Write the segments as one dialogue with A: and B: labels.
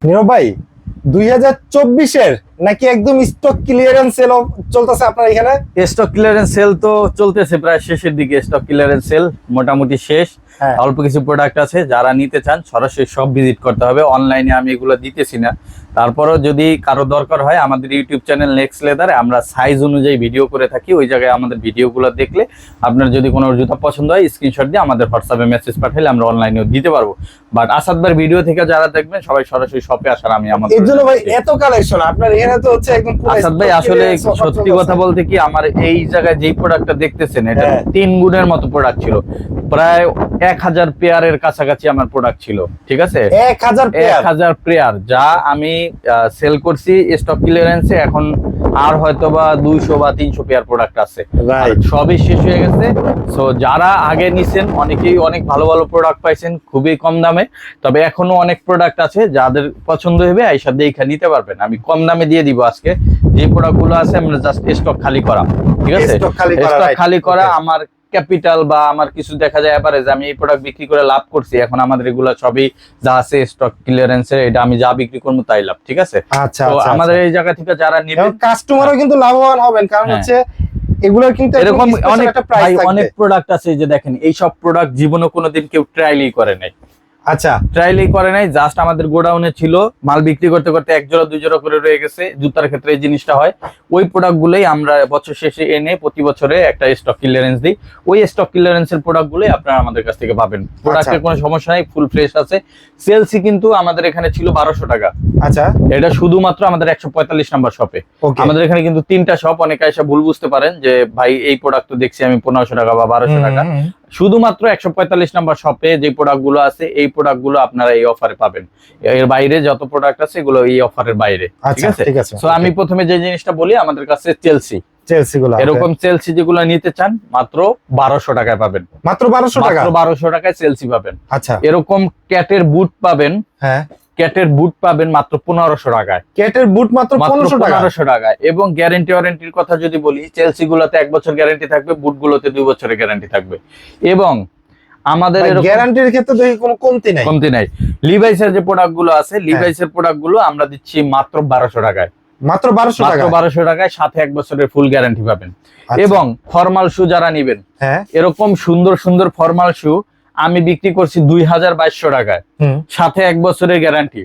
A: নীরব ভাই 2024-এর নাকি একদম স্টক ক্লিয়ারেন্স সেল চলতেছে আপনার এখানে?
B: স্টক ক্লিয়ারেন্স সেল তো চলতেছে, প্রায় শেষের দিকে স্টক ক্লিয়ারেন্স সেল মোটামুটি শেষ। অল্প কিছু প্রোডাক্ট আছে, যারা নিতে চান সরাসরি সব ভিজিট করতে হবে, অনলাইনে আমি এগুলো দিতেছি না। তারপরও যদি কারো দরকার হয় আমাদের ইউটিউব চ্যানেল নেক্সট লেদারে আমরা সাইজ অনুযায়ী ভিডিও করে থাকি, ওই জায়গায় আমাদের ভিডিওগুলো দেখলে আপনার যদি কোনো জুতা পছন্দ হয় স্ক্রিনশট দিয়ে আমাদের হোয়াটসঅ্যাপে মেসেজ পাঠালে আমরা অনলাইনেও দিতে পারবো। বাট আসাদ ভাইয়ের ভিডিও থেকে যারা দেখবেন সবাই সরাসরি শপে আসার আমি আমাদের
A: এর জন্য ভাই এত কালেকশন আপনার এখানে তো হচ্ছে একদম পুরো।
B: আসাদ ভাই আসলে সত্যি কথা বলতে কি আমার এই জায়গায় যেই প্রোডাক্টটা দেখতেছেন এটা 3 গুণের মতো প্রোডাক্ট ছিল, প্রায় 1000 পেয়ারের কাছাকাছি আমার প্রোডাক্ট ছিল। ঠিক আছে, 1000 পেয়ার যা আমি সেল করছি স্টক ক্লিয়ারেন্সে, এখন আর হয়তো বা 200 বা 300 পেয়ার প্রোডাক্ট আছে, সবই শেষ হয়ে গেছে। সো যারা আগে নিছেন অনেকেই অনেক ভালো ভালো প্রোডাক্ট পাইছেন খুবই কম দামে, তবে এখনো অনেক প্রোডাক্ট আছে যাদের পছন্দ হবে আইসা দেখে নিতে পারবেন। আমি কম দামে দিয়ে দিব আজকে যে প্রোডাক্ট গুলো আছে, আমরা জাস্ট স্টক খালি করা। ঠিক আছে, স্টক খালি করা আমার ক্যাপিটাল বা আমার কিছু দেখা যায় এবারে যে আমি এই প্রোডাক্ট বিক্রি করে লাভ করছি, এখন আমাদের এগুলো সবই যা আছে স্টক ক্লিয়ারেন্সে, এটা আমি যা বিক্রি করবো তাই লাভ। ঠিক আছে, তো আমাদের এই জায়গা থেকে যারা নেবে
A: কাস্টমারও কিন্তু লাভবান হবেন, কারণ হচ্ছে এগুলোর কিন্তু
B: এরকম অনেক প্রোডাক্ট আছে যে দেখেন এই সব প্রোডাক্ট জীবনে কোনোদিন কেউ ট্রায়ালই করে নাই।
A: আচ্ছা,
B: ট্রায়ালই করে নাই, জাস্ট আমাদের গোডাউনে ছিল, মাল বিক্রি করতে করতে 1 জোড়া 2 জোড়া করে রয়ে গেছে। জুতার ক্ষেত্রে এই জিনিসটা হয়, ওই প্রোডাক্ট গুলোই আমরা বছর শেষে এনে প্রতি বছরে একটা স্টক ক্লিয়ারেন্স দিই। ওই স্টক ক্লিয়ারেন্সের প্রোডাক্ট গুলোই আপনারা আমাদের কাছ থেকে পাবেন। প্রোডাক্টের কোনো সমস্যা নাই, ফুল ফ্রেশ আছে। সেলসি কিন্তু আমাদের এখানে ছিল 1200 টাকা।
A: আচ্ছা,
B: এটা শুধুমাত্র আমাদের 145 নাম্বার শপে। আমাদের এখানে কিন্তু 3টা শপ, অনেকে এসে ভুল বুঝতে পারেন যে ভাই এই প্রোডাক্ট তো দেখছি আমি 1500 টাকা বা 1200 টাকা। শুধুমাত্র 145 নাম্বার শপে যে প্রোডাক্ট গুলো আছে এই প্রোডাক্ট গুলো আপনারা এই অফারে পাবেন। এর বাইরে যত প্রোডাক্ট আছে এগুলো এই অফারের বাইরে। ঠিক আছে, তো আমি প্রথমে যে জিনিসটা বলি, আমাদের কাছে চেলসি গুলো এরকম চেলসি যেগুলো নিতে চান মাত্র 1200 টাকায় পাবেন।
A: মাত্র 1200 টাকা,
B: মাত্র 1200 টাকায় চেলসি পাবেন।
A: আচ্ছা,
B: এরকম ক্যাটের বুট পাবেন। হ্যাঁ, ক্যাটের বুট পাবেন মাত্র 1500 টাকায়।
A: ক্যাটের বুট মাত্র 1500
B: টাকায়। এবং গ্যারান্টি ওয়ারেন্টির কথা যদি বলি, চেলসি গুলোতে 1 বছর গ্যারান্টি থাকবে, বুট গুলোতে 2 বছরের গ্যারান্টি থাকবে। এবং আমাদের
A: গ্যারান্টির ক্ষেত্রে দেখি কোনো কমতি নাই।
B: লিভাইসের যে প্রোডাক্ট গুলো আছে, লিভাইসের প্রোডাক্ট গুলো আমরা দিচ্ছি মাত্র 1200 টাকায়।
A: মাত্র 1200
B: টাকায়, সাথে 1 বছরের ফুল গ্যারান্টি পাবেন। এবং ফর্মাল শু যারা নিবেন, এরকম সুন্দর সুন্দর ফর্মাল শু আমি বিক্রি করছি 2200 টাকায়, সাথে 1 বছরের গ্যারান্টি।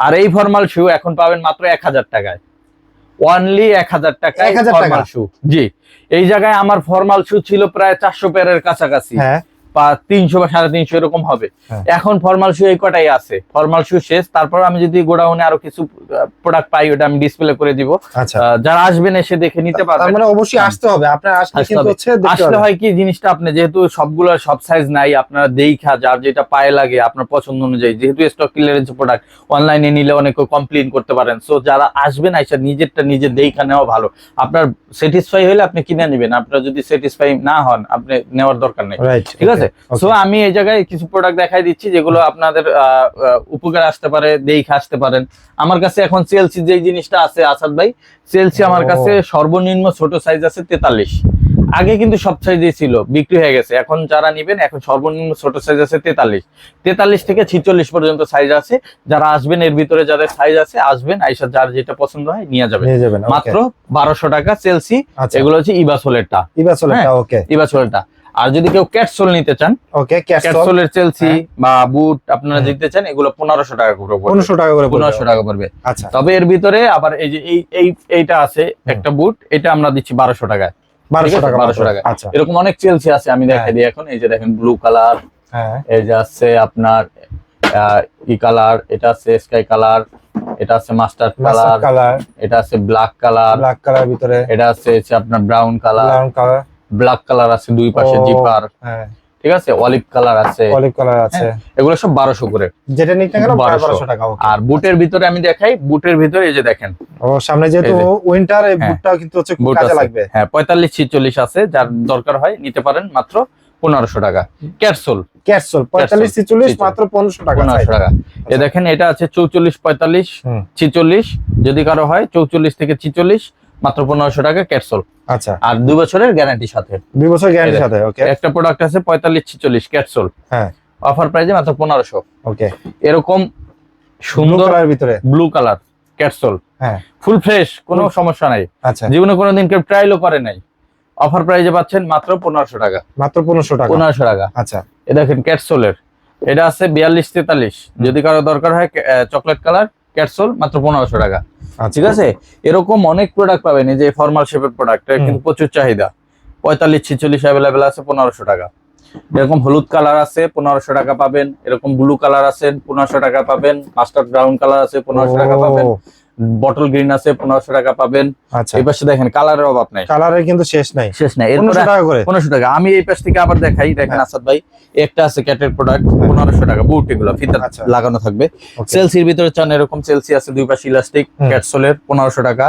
B: আর এই ফর্মাল শু এখন পাবেন মাত্র 1000 টাকায়, অনলি 1000 টাকায় ফর্মাল শু। জি, এই জায়গায় আমার ফর্মাল শু ছিল প্রায় 400 পেয়ারের কাছাকাছি, বা 300 বা 350 এরকম হবে। এখন ফর্মাল শু এই কটাই আছে, ফর্মাল শু শেষ। তারপর আমি যদি গোডাউনে আরো কিছু প্রোডাক্ট পাই ওটা আমি ডিসপ্লে করে দিব, যারা আসবেন এসে দেখে নিতে পারবেন।
A: মানে অবশ্যই আসতে হবে, আপনারা
B: আসলে হয় কি জিনিসটা, আপনি যেহেতু সবগুলো সব সাইজ নাই, আপনারা দেখা যার যেটা পায়ে লাগে আপনার পছন্দ অনুযায়ী, যেহেতু স্টক ক্লিয়ারেন্স প্রোডাক্ট অনলাইনে নিলে অনেক কমপ্লেইন করতে পারেন। সো যারা আসবেন আইসা নিজেরটা নিজে দেখা নেওয়া ভালো। আপনার স্যাটিসফাই হলে আপনি কিনে নেবেন, আপনারা যদি স্যাটিসফাই না হন আপনি নেওয়ার দরকার নেই। ঠিক আছে, সো আমি এই জায়গায় কিছু প্রোডাক্ট দেখাই দিচ্ছি যেগুলো আপনাদের উপকার আসতে পারে, দেখে আসতে পারেন। আমার কাছে এখন চেলসি যে জিনিসটা আছে আসাদ ভাই, চেলসি আমার কাছে সর্বনিম্ন ছোট সাইজ আছে 43। আগে কিন্তু সব সাইজই ছিল, বিক্রি হয়ে গেছে। এখন যারা নিবেন এখন সর্বনিম্ন ছোট সাইজ আছে 43 থেকে 46 পর্যন্ত সাইজ আছে। যারা আসবেন এর ভিতরে যাদের সাইজ আছে আসবেন, আইসা যার যেটা পছন্দ হয় নিয়ে যাবেন। মাত্র 1200 টাকা চেলসি। এগুলো হচ্ছে ইবাসোলেরটা। ইবাসোলেরটা। আর যদি কেউ ক্যাটসোল নিতে চান, ক্যাটসোলের চেলসি বা বুট আপনারা দিতে চান, এগুলো 1500 টাকা করে পড়বে। 1500 টাকা পড়বে। তবে এর ভিতরে আবার এই যে এইটা আছে একটা বুট, এটা আমরা দিচ্ছি 1200 টাকায়। 1200 টাকা। এরকম অনেক চেলসি আছে, আমি দেখাই দিই এখন। এই যে দেখেন ব্লু কালার, এই যে আছে আপনার ই কালার, এটা আছে স্কাই কালার, এটা আছে মাস্টার্ড কালার, এটা আছে ব্ল্যাক কালার ভিতরে, এটা আছে আপনার ব্রাউন কালার, ব্ল্যাক কালার আছে দুই পাশে জিপার। ঠিক আছে, অলিভ কালার আছে, এগুলো সব 1200 করে,
A: যেটা নিতে গেলে 1200 টাকা।
B: আর বুটের ভিতরে আমি দেখাই, বুটের ভিতরে এই যে দেখেন
A: সামনে যেহেতু উইন্টার, এই বুটটাও কিন্তু হচ্ছে খুব কাজে লাগবে।
B: হ্যাঁ, 45-46 আছে, যার দরকার হয় নিতে পারেন মাত্র 1500 টাকা। ক্যাটসোল
A: 45-46 মাত্র 1500 টাকা।
B: এ দেখেন এটা আছে 44-45-46, যদি কারো হয় 44 থেকে 46 মাত্র 1500 টাকা ক্যাটসোল।
A: আচ্ছা,
B: আর 2 বছরের গ্যারান্টির সাথে।
A: 2 বছর গ্যারান্টির সাথে। ওকে,
B: একটা প্রোডাক্ট আছে 45-46 ক্যাটসোল, অফার প্রাইসে মাত্র 1500।
A: ওকে,
B: এরকম সুন্দর
A: কালারের ভিতরে
B: ব্লু কালার ক্যাটসোল,
A: হ্যাঁ
B: ফুল ফ্রেশ, কোনো সমস্যা নাই।
A: আচ্ছা
B: জীবনে কোনোদিন কেউ ট্রায়ালও করে নাই। অফার প্রাইজে পাচ্ছেন মাত্র 1500 টাকা।
A: মাত্র 1500 টাকা।
B: 1500 টাকা।
A: আচ্ছা
B: এ দেখেন ক্যাটসোলের, এটা আছে 42-43, যদি কারো দরকার হয় চকলেট কালার ক্যাটসোল মাত্র 1500 টাকা। ঠিক আছে, এরকম অনেক প্রোডাক্ট পাবেন। এই যে ফর্মাল শেপের প্রোডাক্ট কিন্তু প্রচুর চাহিদা, 45-46 অ্যাভেলেবেল আছে 1500 টাকা। এরকম হলুদ কালার আছে 1500 টাকা পাবেন, এরকম ব্লু কালার আছে 1500 টাকা পাবেন, মাস্টার্ড ব্রাউন কালার আছে 1500 টাকা পাবেন, বটল গ্রিন আছে 1500 টাকা পাবেন।
A: আচ্ছা
B: এই পাশে দেখেন কালারের অভাব নাই,
A: কালারের কিন্তু শেষ নাই,
B: শেষ নাই।
A: 1500 টাকা করে।
B: 1500 টাকা। আমি এই পাশ থেকে আবার দেখাই, দেখেন আসাদ ভাই, একটা আছে ক্যাটের প্রোডাক্ট 1500 টাকা, বুট এগুলো ফিতা
A: আচ্ছা।
B: লাগানো থাকবে।
A: Okay.
B: চেলসির ভিতরে চান এরকম চেলসি আছে, দুই পাশে ইলাস্টিক, ক্যাটসোলের 1500 টাকা।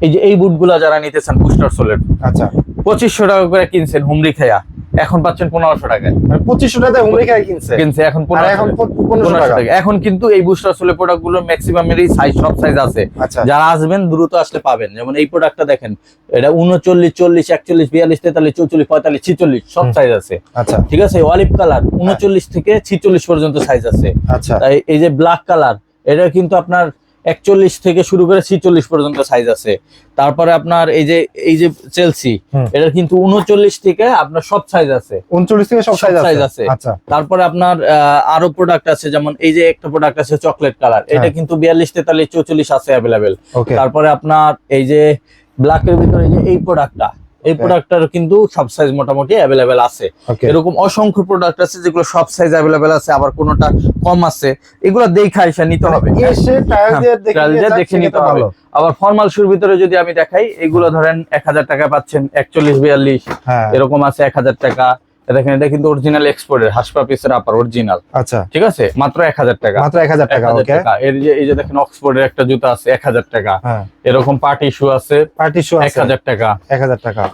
B: এই যে এই বুটগুলা যারা নিতে চান বুস্টার সোলের,
A: আচ্ছা
B: 2500 টাকা করে কিনছেন হুমরি খায়া, এখন পাচ্ছেন 1500 টাকায়।
A: মানে 2500 টাকায় আমেরিকায় কিনছে
B: এখন
A: আর এখন 1500 টাকা।
B: এখন কিন্তু এই বুস্টার সোলের প্রোডাক্ট গুলো ম্যাক্সিমামেরই সাইজ, সব সাইজ আছে।
A: আচ্ছা
B: যারা আসবেন দ্রুত আসলে পাবেন। যেমন এই প্রোডাক্টটা দেখেন, এটা 39, 40, 41, 42, 43, 44, 45, 46 সব সাইজ আছে।
A: আচ্ছা
B: ঠিক আছে, অলিভ কালার 39 থেকে 46 পর্যন্ত সাইজ আছে।
A: আচ্ছা
B: তাই এই যে ব্ল্যাক কালার, এটা কিন্তু আপনার 41 থেকে শুরু করে 46 পর্যন্ত সাইজ আছে। তারপরে আপনার এই যে চেলসি, এটা কিন্তু 39 থেকে আপনার সব সাইজ আছে,
A: 39 থেকে সব
B: সব
A: সাইজ
B: size
A: আছে।
B: আছে।
A: আচ্ছা
B: তারপরে আপনার আরো প্রোডাক্ট আছে, যেমন এই যে একটা প্রোডাক্ট আছে চকলেট কালার, এটা কিন্তু 42, 43, 44 আছে অ্যাভেলেবেল।
A: ওকে
B: তারপরে আপনার এই যে ব্ল্যাকের ভিতরে এই প্রোডাক্টটা, এই প্রোডাক্টটার কিন্তু সব সাইজ মোটামুটি অ্যাভেলেবেল আছে।
A: ওকে
B: এরকম অসংখ্য প্রোডাক্ট আছে যেগুলো সব সাইজ অ্যাভেলেবেল আছে, আবার কোনোটা কম আছে, এগুলো দেখা এসে নিতে হবে,
A: এসে ট্রায়াল দিয়ে
B: ট্রায়াল দিয়ে দেখে নিতে হবে। আবার ফর্মাল শুর ভিতরে যদি আমি দেখাই, এগুলো ধরেন 1000 টাকা পাচ্ছেন, 41, 42
A: হ্যাঁ
B: এরকম আছে 1000 টাকা। দেখেন এটা কিন্তু অরিজিনাল এক্সপোর্টের হাসপা পিসের আপার অরিজিনাল।
A: আচ্ছা
B: ঠিক আছে, মাত্র 1000 টাকা।
A: মাত্র 1000 টাকা।
B: 1000
A: ওকে
B: টাকা। এই যে দেখেন অক্সফোর্ডের একটা জুতা আছে 1000 টাকা।
A: হ্যাঁ
B: এরকম পার্টি শু আছে
A: পার্টি শু আছে
B: 1000 টাকা।
A: 1000 টাকা।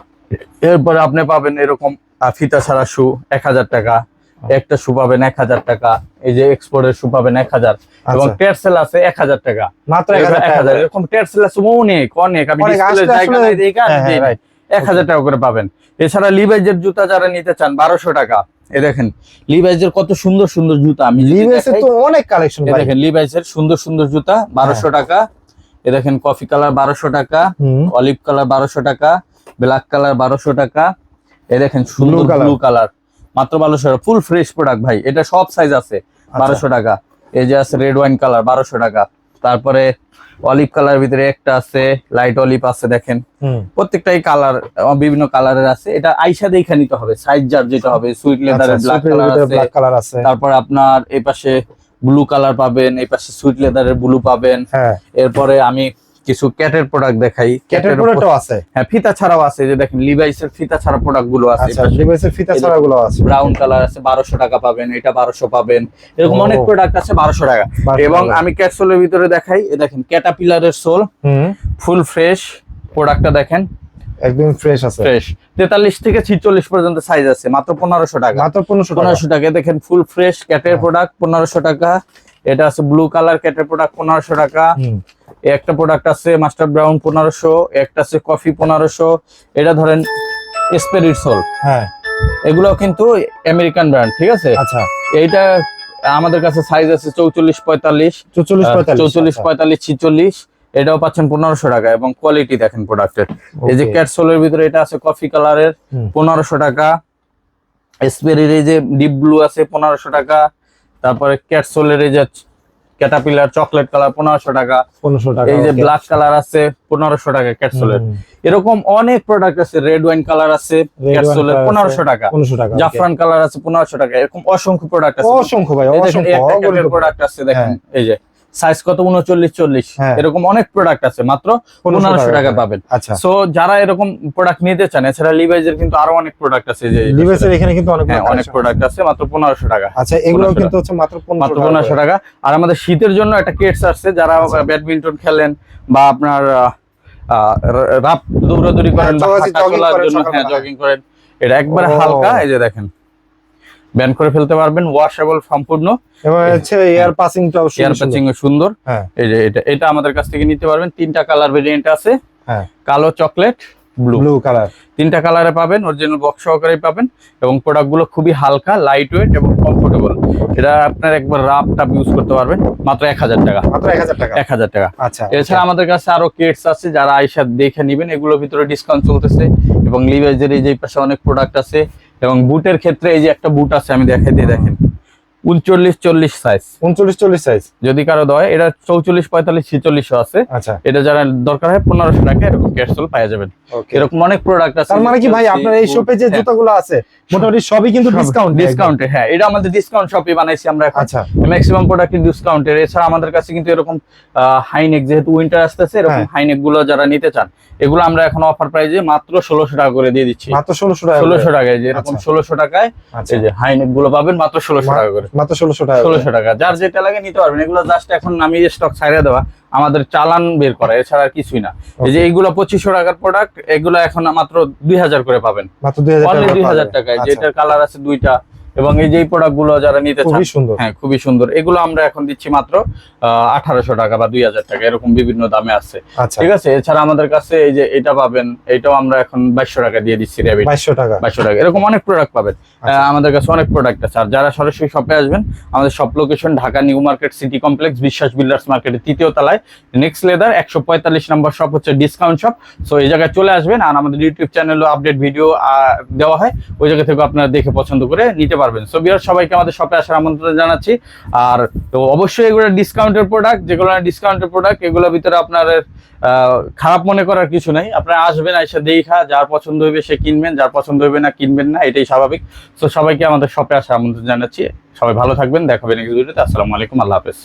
B: এরপরে আপনি পাবেন এরকম ফিতা ছাড়া শু 1000 টাকা, একটা শু পাবেন 1000 টাকা, এই যে এক্সপোর্টের শু পাবেন 1000, এবং
A: আচ্ছা।
B: টেরসেল আছে 1000 টাকা,
A: মাত্র 1000 টাকা।
B: এরকম টেরসেল আছে অনেক অনেক, আমি
A: অনেক,
B: ডিসপ্লে
A: আসলে
B: জায়গা নাই দেখা
A: হ্যাঁ,
B: দিই নাই।
A: right.
B: 1000 টাকা করে পাবেন। এছাড়া লিভাইজের জুতা যারা নিতে চান 1200 টাকা। এই দেখেন লিভাইজের কত সুন্দর সুন্দর জুতা, আমি যদি
A: লিভেসে
B: দেখাই,
A: তো অনেক কালেকশন
B: এই
A: ভাই।
B: দেখেন লিভাইজের সুন্দর সুন্দর জুতা 1200 টাকা। এই দেখেন কফি কালার 1200 টাকা, অলিভ কালার 1200 টাকা, ব্ল্যাক কালার 1200 টাকা। এই দেখেন সুন্দর
A: Blue color।
B: ব্লু কালার মাত্র 1200 টাকা, ফুল ফ্রেশ প্রোডাক্ট ভাই, এটা সব সাইজ আছে 1200 টাকা। এই যে আছে রেড ওয়াইন কালার 1200 টাকা। তারপরে অলিভ কালার ভিতরে একটা আছে, লাইট অলিভ আছে, দেখেন প্রত্যেকটাই কালার বিভিন্ন কালারের আছে। এটা আইসা দেখে নিতে হবে সাইজ যার যেটা হবে। সুইট লেদারের ব্ল্যাক কালার আছে,
A: ব্ল্যাক কালার আছে।
B: তারপর আপনার এই পাশে ব্লু কালার পাবেন, এই পাশে সুইট লেদারের ব্লু পাবেন।
A: হ্যাঁ
B: এরপরে আমি কিছু ক্যাটের প্রোডাক্ট দেখাই।
A: ক্যাটের প্রোডাক্টও আছে।
B: হ্যাঁ ফিতা ছাড়াও আছে, যে দেখেন লিভাইসের ফিতা ছাড়া প্রোডাক্ট গুলো আছে।
A: আচ্ছা লিভেসের ফিতা ছাড়া গুলো আছে।
B: ব্রাউন কালার আছে 1200 টাকা পাবেন, এটা 1200 পাবেন, এরকম অনেক প্রোডাক্ট আছে 1200 টাকা।
A: 1200
B: এবং
A: টাকা।
B: আমি ক্যাটসোলের ভিতরে দেখাই, এই দেখেন ক্যাটাপিলারের সোল ফুল ফ্রেশ প্রোডাক্টটা দেখেন,
A: একদম ফ্রেশ আছে।
B: ফ্রেশ 43 থেকে 46 পর্যন্ত সাইজ আছে, মাত্র 1500 টাকা।
A: মাত্র 1500 টাকা।
B: 1500 টাকা দেখেন ফুল ফ্রেশ ক্যাটের প্রোডাক্ট 1500 টাকা। এটা আছে ব্লু কালার ক্যাটের প্রোডাক্ট 1500 টাকা। একটা প্রোডাক্ট আছে মাস্টার ব্রাউন 1500, একটা আছে কফি 1500। এটা ধরেন স্পিরিট সোল,
A: হ্যাঁ
B: এগুলো কিন্তু আমেরিকান ব্র্যান্ড। ঠিক আছে,
A: আচ্ছা
B: এইটা আমাদের কাছে সাইজ আছে 44, 45,
A: 44
B: 44, 45, 46। এটাও পাচ্ছেন 1500 টাকা, এবং কোয়ালিটি দেখেন প্রোডাক্টের। এই যে ক্যাটসোলের ভিতরে এটা আছে কফি কালারের 1500 টাকা। স্পেরির এই যে ডিপ ব্লু আছে 1500 টাকা। তারপরে ক্যাটসোলের এই যে ক্যাটাপিলার চকলেট কালার 1500 টাকা।
A: 1500 টাকা।
B: এই যে ব্ল্যাক কালার আছে 1500 টাকা ক্যাটসোলের। এরকম অনেক প্রোডাক্ট আছে, রেড ওয়াইন কালার আছে ক্যাটসোলের 1500 টাকা,
A: 1500 টাকা।
B: জাফরান কালার আছে 1500 টাকা। এরকম অসংখ্য প্রোডাক্ট আছে,
A: অসংখ্য ভাই,
B: এই দেখেন
A: অসংখ্য
B: একটা ক্যাটের প্রোডাক্ট আছে, দেখেন এই যে সাইজ কত 39, 40,
A: হ্যাঁ।
B: এরকম অনেক প্রোডাক্ট আছে, মাত্র 1500 টাকা পাবেন।
A: আচ্ছা
B: সো যারা এরকম প্রোডাক্ট নিতে চান, এছাড়া লিভাইজের কিন্তু আরো অনেক প্রোডাক্ট আছে, যে
A: লিভেসের এখানে কিন্তু অনেক
B: হ্যাঁ অনেক প্রোডাক্ট আছে, মাত্র 1500 টাকা।
A: আচ্ছা এগুলো কিন্তু হচ্ছে মাত্র
B: 1500 টাকা। আর আমাদের শীতের জন্য একটা কেটস আসছে, যারা ব্যাডমিন্টন খেলেন বা আপনার রাপ দৌড়াদৌড়ি করেন বা হাঁটা চলার জন্য, হ্যাঁ জগিং করেন, এটা একবারে হালকা, এই যে দেখেন ব্যান্ড করে ফেলতে পারবেন, ওয়াশেবল সম্পূর্ণ,
A: এবং হচ্ছে এয়ার পাসিংটাও
B: এয়ার প্যাচিং সুন্দর।
A: হ্যাঁ
B: এই যে এটা আমাদের কাছ থেকে নিতে পারবেন। 3টা কালার ভেরিয়েন্ট আছে,
A: হ্যাঁ
B: কালো চকলেট ব্লু।
A: ব্লু কালার,
B: 3টা কালারে পাবেন, অরিজিনাল বক্স সহকারে পাবেন এবং প্রোডাক্টগুলো খুবই হালকা, লাইট ওয়েট এবং কমফোর্টেবল। এটা আপনার একবার রাফ টাপ ইউজ করতে পারবেন মাত্র 1000 টাকা।
A: মাত্র 1000 টাকা।
B: 1000 টাকা।
A: আচ্ছা,
B: এছাড়া আমাদের কাছে আরো কিটস আছে, যারা আইসা দেখে নেবেন। এগুলোর ভিতরে ডিসকাউন্ট চলতেছে এবং লিভাইজের এই যে পাশে অনেক প্রোডাক্ট আছে এবং বুটের ক্ষেত্রে এই যে একটা বুট আছে, আমি দেখাই দিয়ে দেখেন, 39-40 সাইজ,
A: 39-40 সাইজ
B: যদি কারো দয়। এটা 44-45-46 আছে।
A: আচ্ছা,
B: এটা যারা দরকার হয় 1500 টাকা এরকম ক্যাপসুল পাওয়া যাবেন।
A: ওকে।
B: এরকম অনেক প্রোডাক্ট আছে।
A: তার মানে কি ভাই আপনার এই শপে যে জুতাগুলো আছে মোটামুটি সবই কিন্তু
B: ডিসকাউন্টে, হ্যাঁ এটা আমাদের ডিসকাউন্ট শপে বানাইছি আমরা এখন।
A: আচ্ছা,
B: ম্যাক্সিমাম প্রোডাক্টে ডিসকাউন্টের। এছাড়া আমাদের কাছে কিন্তু এরকম হাইনেক, যেহেতু উইন্টার আসতেছে, এরকম হাইনেক গুলো যারা নিতে চান এগুলো আমরা এখন অফার প্রাইসে মাত্র 1600 টাকা করে দিয়ে দিচ্ছি।
A: মাত্র 1600 টাকা।
B: 1600 টাকায়, যে এরকম 1600 টাকায় এই যে হাইনেক গুলো পাবেন মাত্র 1600 টাকা করে।
A: মাত্র 1600 টাকা।
B: 1600 টাকা, যার যেটা লাগে নিতে পারবেন। এগুলো জাস্ট এখন আমি স্টক ছাইড়া দেওয়া, আমাদের চালান বের করা, এছাড়া আর কিছুই না। এই যে এইগুলো 2500 টাকার প্রোডাক্ট, এগুলো এখন মাত্র 2000 করে পাবেন।
A: মাত্র 2000 টাকা।
B: অনলি 2000 টাকায়, যেটার কালার আছে 2টা। এবং এই যে প্রোডাক্ট গুলো যারা নিতে চান,
A: খুবই সুন্দর।
B: হ্যাঁ খুবই সুন্দর। এগুলো আমরা এখন দিচ্ছি মাত্র 1800 টাকা বা 2000 টাকা, এরকম বিভিন্ন দামে আছে।
A: আচ্ছা,
B: ঠিক আছে। এছাড়া আমাদের কাছে এই যে এটা পাবেন, এটাও আমরা এখন 2200 টাকা দিয়ে দিচ্ছি। র্যাবিট
A: 2200 টাকা।
B: 2200 টাকা, এরকম অনেক প্রোডাক্ট পাবেন। আমাদের কাছে অনেক প্রোডাক্ট আছে। আর যারা সরাসরি শপে আসবেন, আমাদের shop location Dhaka new market city complex, বিশ্বাস বিল্ডার্স মার্কেটের 3য় তলায়, নেক্সট লেদার 145 নম্বর শপ হচ্ছে ডিসকাউন্ট শপ। সো এই জায়গায় চলে আসবেন। আর আমাদের ইউটিউব চ্যানেলে আপডেট ভিডিও দেওয়া হয়, ওই জায়গা থেকে আপনারা দেখে পছন্দ করে নিতে পারবেন। সো বিয়ার সবাইকে আমাদের শপে আসার আমন্ত্রণ জানাচ্ছি। আর তো অবশ্যই এগুলো ডিসকাউন্টের প্রোডাক্ট, যেগুলো ডিসকাউন্টের প্রোডাক্ট, এগুলোর ভিতরে আপনার খারাপ মনে করার কিছু নেই। আপনারা আসবেন, এসে দেখা, যার পছন্দ হইবে সে কিনবেন, যার পছন্দ হইবে না কিনবেন না, এটাই স্বাভাবিক। তো সবাইকে আমাদের শপে আসার আমন্ত্রণ জানাচ্ছি। সবাই ভালো থাকবেন, দেখা হবে নেক্সট ভিডিওতে। আসসালামু আলাইকুম, আল্লাহ হাফেজ।